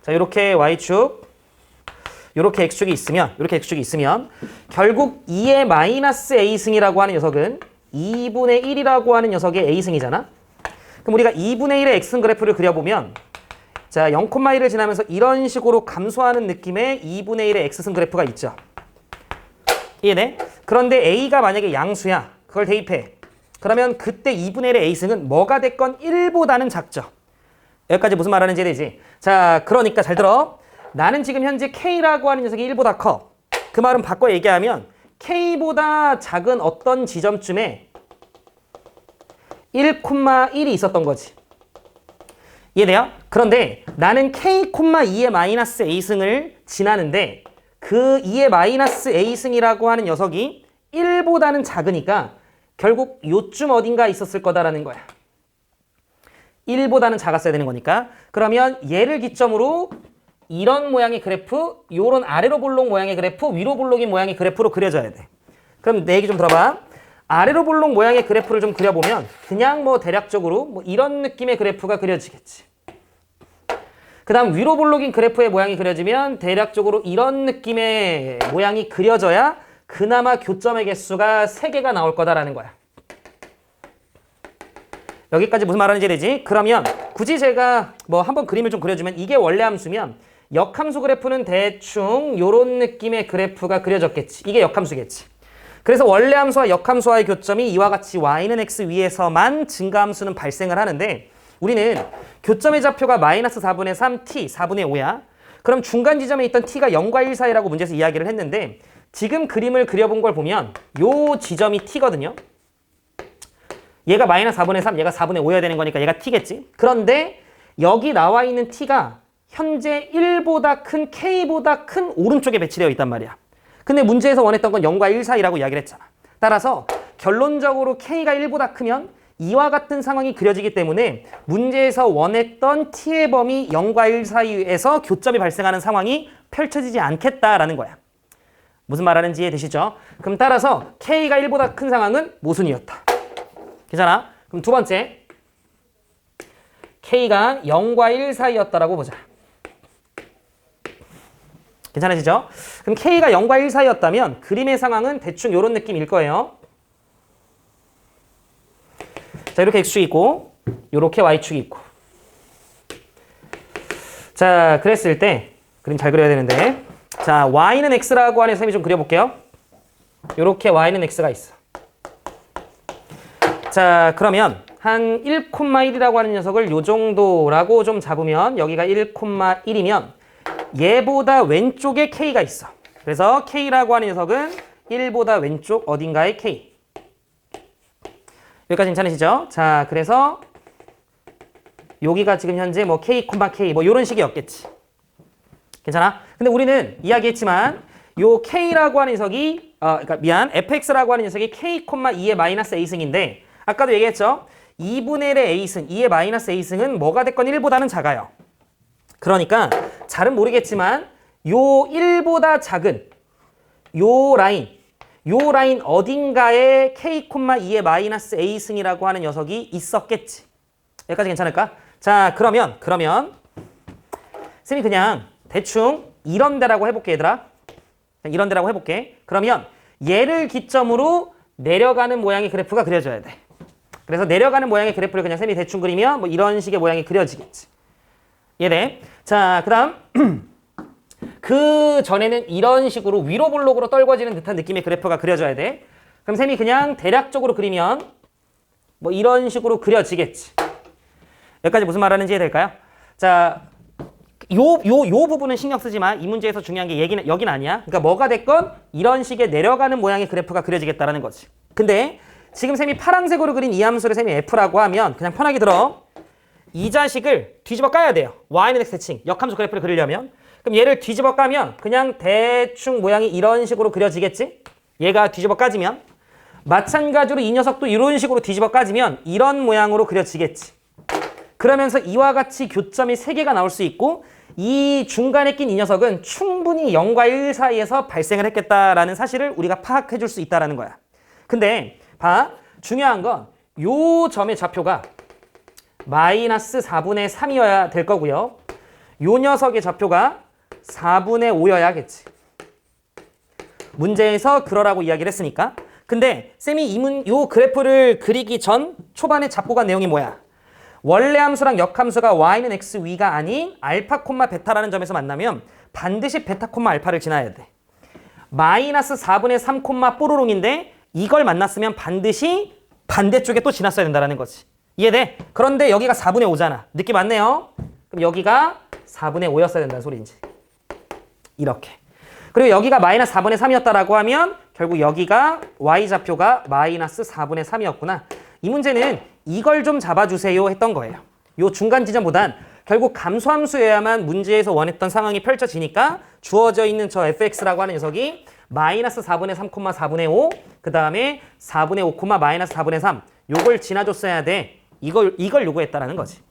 자, 이렇게 Y축, 이렇게 X축이 있으면 결국 2의 마이너스 A승이라고 하는 녀석은 2분의 1이라고 하는 녀석의 A승이잖아. 그럼 우리가 2분의 1의 X승 그래프를 그려보면 자, 0,1을 지나면서 이런 식으로 감소하는 느낌의 2분의 1의 X승 그래프가 있죠. 이해돼? 그런데 A가 만약에 양수야. 그걸 대입해. 그러면 그때 2분의 1의 A승은 뭐가 됐건 1보다는 작죠. 여기까지 무슨 말하는지 되지? 자, 그러니까 잘 들어. 나는 지금 현재 K라고 하는 녀석이 1보다 커. 그 말은 바꿔 얘기하면 K보다 작은 어떤 지점쯤에 1,1이 있었던 거지. 이해돼요? 그런데 나는 K,2의 마이너스 A승을 지나는데 그 2의 마이너스 A승이라고 하는 녀석이 1보다는 작으니까 결국 요쯤 어딘가 있었을 거다라는 거야. 1보다는 작았어야 되는 거니까. 그러면 얘를 기점으로 이런 모양의 그래프, 요런 아래로 볼록 모양의 그래프, 위로 볼록인 모양의 그래프로 그려져야 돼. 그럼 내 얘기 좀 들어봐. 아래로 볼록 모양의 그래프를 좀 그려보면 그냥 뭐 대략적으로 뭐 이런 느낌의 그래프가 그려지겠지. 그 다음 위로 볼록인 그래프의 모양이 그려지면 대략적으로 이런 느낌의 모양이 그려져야 그나마 교점의 개수가 3개가 나올 거다라는 거야. 여기까지 무슨 말하는지 되지? 그러면 굳이 제가 뭐 한번 그림을 좀 그려주면 이게 원래 함수면 역함수 그래프는 대충 요런 느낌의 그래프가 그려졌겠지. 이게 역함수겠지. 그래서 원래 함수와 역함수와의 교점이 이와 같이 y는 x 위에서만 증가함수는 발생을 하는데 우리는 교점의 좌표가 마이너스 4분의 3, t, 4분의 5야. 그럼 중간 지점에 있던 t가 0과 1 사이라고 문제에서 이야기를 했는데 지금 그림을 그려본 걸 보면 요 지점이 t거든요. 얘가 마이너스 4분의 3, 얘가 4분의 5여야 되는 거니까 얘가 t겠지. 그런데 여기 나와 있는 t가 현재 1보다 큰 k보다 큰 오른쪽에 배치되어 있단 말이야. 근데 문제에서 원했던 건 0과 1 사이라고 이야기를 했잖아. 따라서 결론적으로 k가 1보다 크면 이와 같은 상황이 그려지기 때문에 문제에서 원했던 t의 범위 0과 1 사이에서 교점이 발생하는 상황이 펼쳐지지 않겠다라는 거야. 무슨 말하는지 이해되시죠? 그럼 따라서 k가 1보다 큰 상황은 모순이었다. 괜찮아? 그럼 두 번째, k가 0과 1 사이였다라고 보자. 괜찮으시죠? 그럼 k가 0과 1 사이였다면 그림의 상황은 대충 이런 느낌일 거예요. 자, 이렇게 x축이 있고 이렇게 y축이 있고. 자, 그랬을 때 그림 잘 그려야 되는데 자, y는 x라고 하는 셈이 좀 그려볼게요. 이렇게 y는 x가 있어. 자, 그러면 한 1,1이라고 하는 녀석을 요 정도라고 좀 잡으면 여기가 1,1이면 얘보다 왼쪽에 k가 있어. 그래서 k라고 하는 녀석은 1보다 왼쪽 어딘가에 k. 여기까지 괜찮으시죠? 자, 그래서 여기가 지금 현재 뭐 k, k 뭐 이런 식이었겠지. 괜찮아? 근데 우리는 이야기했지만 요 k라고 하는 녀석이 그러니까 fx라고 하는 녀석이 k, 2의 마이너스 a승인데 아까도 얘기했죠? 2분의 1의 a승, 2의 마이너스 a승은 뭐가 됐건 1보다는 작아요. 그러니까 잘은 모르겠지만 요 1보다 작은 요 라인 어딘가에 k, 2의 마이너스 a승이라고 하는 녀석이 있었겠지. 여기까지 괜찮을까? 자, 그러면 쌤이 그냥 대충 이런 데라고 해볼게, 얘들아. 이런 데라고 해볼게. 그러면 얘를 기점으로 내려가는 모양의 그래프가 그려져야 돼. 그래서 내려가는 모양의 그래프를 그냥 쌤이 대충 그리면 뭐 이런 식의 모양이 그려지겠지. 이해돼? 자, 그 다음 그 전에는 이런 식으로 위로 볼록으로 떨궈지는 듯한 느낌의 그래프가 그려져야 돼. 그럼 쌤이 그냥 대략적으로 그리면 뭐 이런 식으로 그려지겠지. 여기까지 무슨 말하는지 이해될까요? 자, 요 부분은 신경 쓰지 마. 이 문제에서 중요한 게 여긴 아니야. 그러니까 뭐가 됐건 이런 식의 내려가는 모양의 그래프가 그려지겠다라는 거지. 근데 지금 쌤이 파란색으로 그린 이 함수를 쌤이 f라고 하면 그냥 편하게 들어. 이 자식을 뒤집어 까야 돼요. y는 x 대칭 역함수 그래프를 그리려면. 그럼 얘를 뒤집어 까면 그냥 대충 모양이 이런 식으로 그려지겠지? 얘가 뒤집어 까지면. 마찬가지로 이 녀석도 이런 식으로 뒤집어 까지면 이런 모양으로 그려지겠지. 그러면서 이와 같이 교점이 3개가 나올 수 있고 이 중간에 낀 이 녀석은 충분히 0과 1 사이에서 발생을 했겠다라는 사실을 우리가 파악해 줄 수 있다는 거야. 근데 봐. 중요한 건 요 점의 좌표가 마이너스 4분의 3이어야 될 거고요. 요 녀석의 좌표가 4분의 5여야겠지. 문제에서 그러라고 이야기를 했으니까. 근데 쌤이 요 그래프를 그리기 전 초반에 잡고 간 내용이 뭐야? 원래 함수랑 역함수가 y는 x 위가 아닌 알파 콤마 베타라는 점에서 만나면 반드시 베타 콤마 알파를 지나야 돼. 마이너스 4분의 3 콤마 뽀로롱인데 이걸 만났으면 반드시 반대쪽에 또 지났어야 된다는 거지. 이해돼? 그런데 여기가 4분의 5잖아. 느낌 왔네요? 그럼 여기가 4분의 5였어야 된다는 소리인지. 이렇게. 그리고 여기가 마이너스 4분의 3이었다라고 하면 결국 여기가 y좌표가 마이너스 4분의 3이었구나. 이 문제는 이걸 좀 잡아주세요 했던 거예요. 요 중간 지점보단 결국 감소함수여야만 문제에서 원했던 상황이 펼쳐지니까 주어져 있는 저 fx라고 하는 녀석이 마이너스 4분의 3, 4분의 5, 그 다음에 4분의 5, 마이너스 4분의 3 요걸 지나줬어야 돼. 이걸 요구했다라는 거지.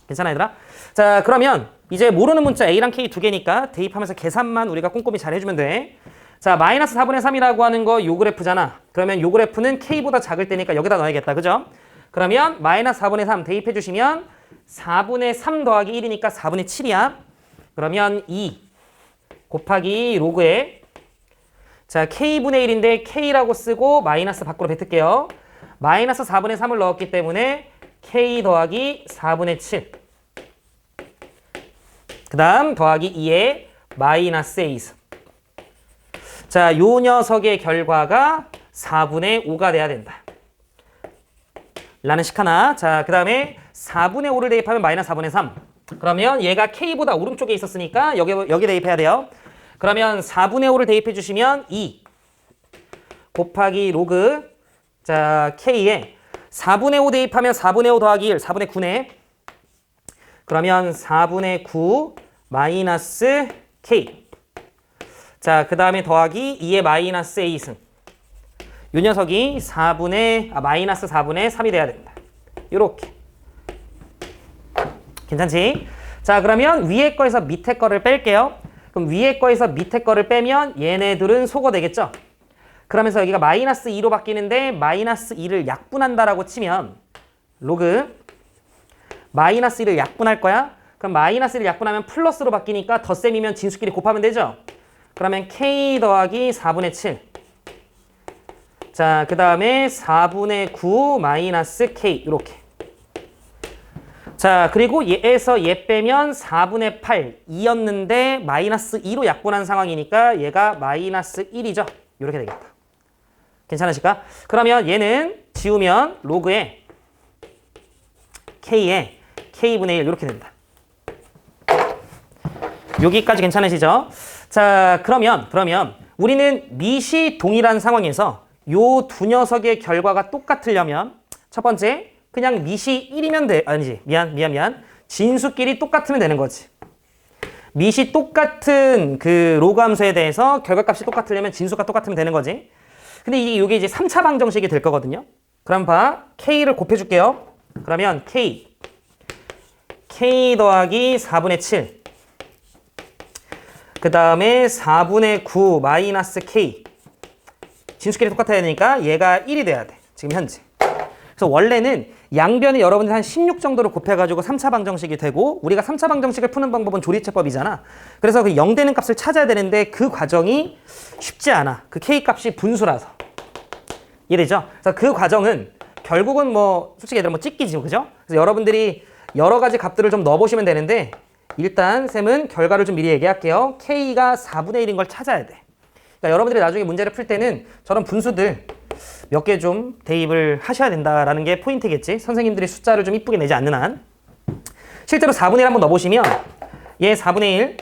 괜찮아 얘들아? 자 그러면 이제 모르는 문자 A랑 K 두 개니까 대입하면서 계산만 우리가 꼼꼼히 잘 해주면 돼. 자 마이너스 4분의 3이라고 하는 거 요 그래프잖아. 그러면 요 그래프는 K보다 작을 때니까 여기다 넣어야겠다. 그죠? 그러면 마이너스 4분의 3 대입해 주시면 4분의 3 더하기 1이니까 4분의 7이야. 그러면 2 곱하기 로그에 자 K분의 1인데 K라고 쓰고 마이너스 밖으로 뱉을게요. 마이너스 4분의 3을 넣었기 때문에 K 더하기 4분의 7 그 다음 더하기 2에 마이너스 8 자, 요 녀석의 결과가 4분의 5가 돼야 된다. 라는 식 하나. 자, 그 다음에 4분의 5를 대입하면 마이너스 4분의 3. 그러면 얘가 K보다 오른쪽에 있었으니까 여기 대입해야 돼요. 그러면 4분의 5를 대입해 주시면 2 곱하기 로그 자 K에 4분의 5 대입하면 4분의 5 더하기 1, 4분의 9네. 그러면 4분의 9 마이너스 K. 자, 그 다음에 더하기 2의 마이너스 8은 요 녀석이 마이너스 4분의 3이 돼야 된다. 요렇게. 괜찮지? 자, 그러면 위에 거에서 밑에 거를 뺄게요. 그럼 위에 거에서 밑에 거를 빼면 얘네들은 소거 되겠죠? 그러면서 여기가 마이너스 2로 바뀌는데 마이너스 2를 약분한다라고 치면 로그 마이너스 1을 약분할 거야. 그럼 마이너스 1을 약분하면 플러스로 바뀌니까 덧셈이면 진수끼리 곱하면 되죠? 그러면 K 더하기 4분의 7. 자, 그 다음에 4분의 9 마이너스 K 이렇게. 자, 그리고 얘에서 얘 빼면 4분의 8 2였는데 마이너스 2로 약분한 상황이니까 얘가 마이너스 1이죠. 이렇게 되겠다. 괜찮으실까? 그러면 얘는 지우면 로그에 K에 K분의 1 이렇게 된다. 여기까지 괜찮으시죠? 자, 그러면 우리는 밑이 동일한 상황에서 요 두 녀석의 결과가 똑같으려면 첫 번째 그냥 밑이 1이면 돼. 아니지. 미안. 진수끼리 똑같으면 되는 거지. 밑이 똑같은 그 로그 함수에 대해서 결과값이 똑같으려면 진수가 똑같으면 되는 거지. 근데 이게 이제 3차 방정식이 될 거거든요. 그럼 봐. K를 곱해줄게요. 그러면 K 더하기 4분의 7 그 다음에 4분의 9 마이너스 K 진수끼리 똑같아야 되니까 얘가 1이 돼야 돼. 지금 현재. 그래서 원래는 양변을 여러분들 한 16 정도로 곱해가지고 3차 방정식이 되고 우리가 3차 방정식을 푸는 방법은 조리체법이잖아. 그래서 그 0 되는 값을 찾아야 되는데 그 과정이 쉽지 않아. 그 K 값이 분수라서. 이해되죠? 그래서 그 과정은 결국은 뭐 솔직히 얘들아 뭐 찍기지. 그죠? 그래서 여러분들이 여러 가지 값들을 좀 넣어보시면 되는데 일단 쌤은 결과를 좀 미리 얘기할게요. K가 4분의 1인 걸 찾아야 돼. 그러니까 여러분들이 나중에 문제를 풀 때는 저런 분수들 몇 개 좀 대입을 하셔야 된다라는 게 포인트겠지. 선생님들이 숫자를 좀 이쁘게 내지 않는 한. 실제로 4분의 1 한번 넣어보시면 얘 4분의 1.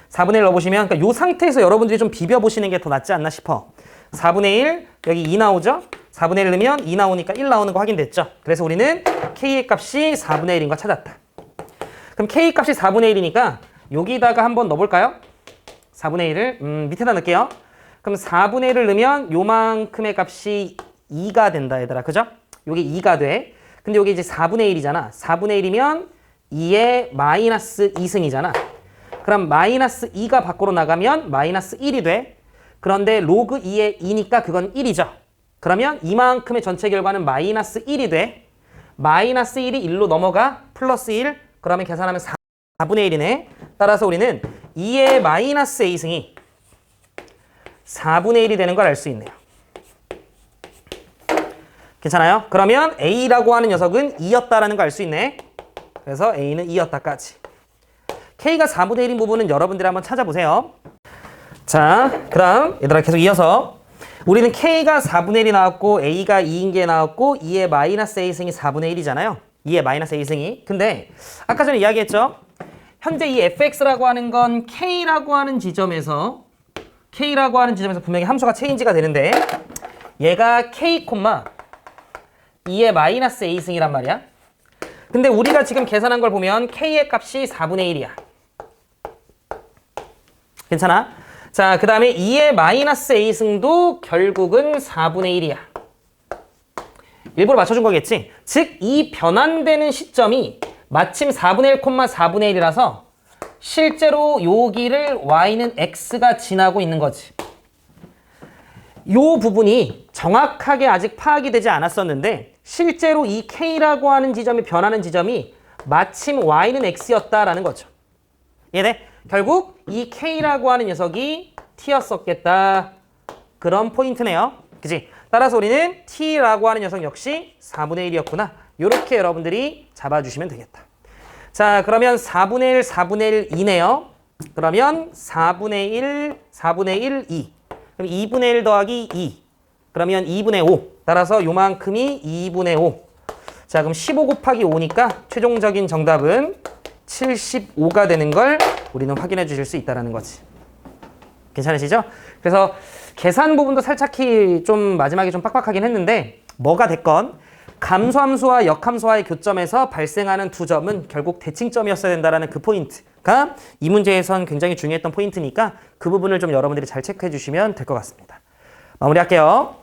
4분의 1 넣어보시면 그러니까 이 상태에서 여러분들이 좀 비벼보시는 게 더 낫지 않나 싶어. 4분의 1 여기 2 나오죠? 4분의 1 넣으면 2 나오니까 1 나오는 거 확인됐죠? 그래서 우리는 K의 값이 4분의 1인 거 찾았다. 그럼 K 값이 4분의 1이니까 여기다가 한번 넣어볼까요? 4분의 1을 밑에다 넣을게요. 그럼 4분의 1을 넣으면 요만큼의 값이 2가 된다 얘들아. 그죠? 요게 2가 돼. 근데 여기 이제 4분의 1이잖아. 4분의 1이면 2의 마이너스 2승이잖아. 그럼 마이너스 2가 밖으로 나가면 마이너스 1이 돼. 그런데 로그 2의 2니까 그건 1이죠. 그러면 이만큼의 전체 결과는 마이너스 1이 돼. 마이너스 1이 1로 넘어가 플러스 1. 그러면 계산하면 4분의 1이네. 따라서 우리는 2의 마이너스 a승이 4분의 1이 되는 걸 알 수 있네요. 괜찮아요? 그러면 a라고 하는 녀석은 2였다라는 걸 알 수 있네. 그래서 a는 2였다까지. k가 4분의 1인 부분은 여러분들이 한번 찾아보세요. 자, 그럼 얘들아 계속 이어서 우리는 k가 4분의 1이 나왔고 a가 2인 게 나왔고 2의 마이너스 a승이 4분의 1이잖아요. 2의 마이너스 a승이. 근데 아까 전에 이야기했죠? 현재 이 fx라고 하는 건 k라고 하는 지점에서 분명히 함수가 체인지가 되는데 얘가 k, 2의 마이너스 a승이란 말이야. 근데 우리가 지금 계산한 걸 보면 k의 값이 4분의 1이야. 괜찮아? 자, 그 다음에 2의 마이너스 a승도 결국은 4분의 1이야. 일부러 맞춰준 거겠지? 즉, 이 변환되는 시점이 마침 4분의 1, 4분의 1이라서 실제로 여기를 y는 x가 지나고 있는 거지. 요 부분이 정확하게 아직 파악이 되지 않았었는데 실제로 이 k라고 하는 지점이 변하는 지점이 마침 y는 x였다라는 거죠. 이해돼? 결국 이 k라고 하는 녀석이 t였었겠다. 그런 포인트네요. 그치? 따라서 우리는 t라고 하는 녀석 역시 4분의 1이었구나. 이렇게 여러분들이 잡아주시면 되겠다. 자, 그러면 4분의 1, 4분의 1, 2네요. 그러면 4분의 1, 4분의 1, 2. 그럼 2분의 1 더하기 2. 그러면 2분의 5. 따라서 요만큼이 2분의 5. 자, 그럼 15 곱하기 5니까 최종적인 정답은 75가 되는 걸 우리는 확인해 주실 수 있다는 거지. 괜찮으시죠? 그래서 계산 부분도 살짝히 좀 마지막에 좀 빡빡하긴 했는데 뭐가 됐건 감소함수와 역함수와의 교점에서 발생하는 두 점은 결국 대칭점이었어야 된다는 그 포인트가 이 문제에선 굉장히 중요했던 포인트니까 그 부분을 좀 여러분들이 잘 체크해 주시면 될 것 같습니다. 마무리할게요.